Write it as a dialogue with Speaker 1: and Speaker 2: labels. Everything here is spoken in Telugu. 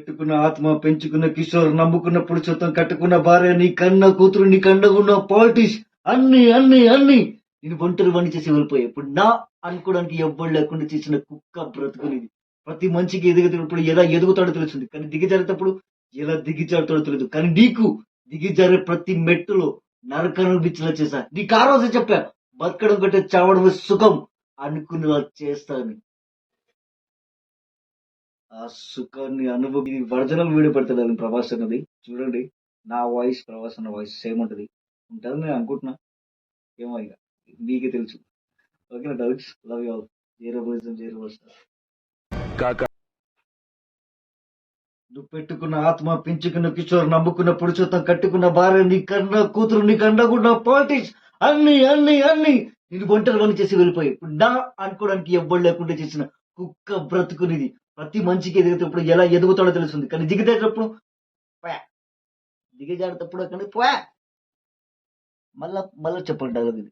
Speaker 1: పెట్టుకున్న ఆత్మ పెంచుకున్న కిషోర్ నమ్ముకున్న పురుషోత్తం కట్టుకున్న భార్య నీ కన్న కూతురు నీ కండగున్న పాలిటిక్స్ అన్ని అన్ని అన్ని నేను ఒంటరి వని చేసి వెళ్ళిపోయాయి. ఇప్పుడు నా అనుకోవడానికి ఎవ్వరు లేకుండా చేసిన కుక్క బ్రతుకునిది. ప్రతి మనిషికి ఎదుగుతున్నప్పుడు ఎలా ఎదుగుతాడో తెలుస్తుంది, కానీ దిగజారేటప్పుడు ఎలా దిగజారుతాడో తెలియదు. కానీ నీకు దిగజారే ప్రతి మెట్టులో నరకను అనిపించేలా చేశా. నీకు ఆ రోజు చెప్పా, బతకడం కంటే చావడమే సుఖం అనుకునేలా చేస్తాను. ఆ సుఖాన్ని అనుభవి ఒరిజినల్ వీడియో పెడతాడు ప్రభాస్ అన్నది చూడండి. నా వాయిస్ ప్రభాస్ అన్న వాయిస్ సేమ్ ఉంటది. ఉంటుందని నేను అనుకుంటున్నా. ఏమో ఇక మీకే తెలుసు. ఓకేనా doubts? Love you all. Zero బులిజం, జీరో వస్తా. నువ్వు పెట్టుకున్న ఆత్మ పెంచుకున్న కిషోర్ నమ్ముకున్న పురుషోత్తం కట్టుకున్న భార్య నీ కన్న కూతురు నీ కండకున్న పాలిటిక్స్ అన్ని అన్ని అన్ని నేను ఒంటరి పని చేసి వెళ్ళిపోయి. ఇప్పుడు నా అనుకోవడానికి ఎవ్వరు లేకుండా చేసిన కుక్క బ్రతుకునిది. ప్రతి మనిషికి ఎదిగేటప్పుడు ఎలా ఎదుగుతాడో తెలుస్తుంది, కానీ దిగజారేటప్పుడు దిగజారేటప్పుడు కానీ మళ్ళా మళ్ళా చెప్పండి.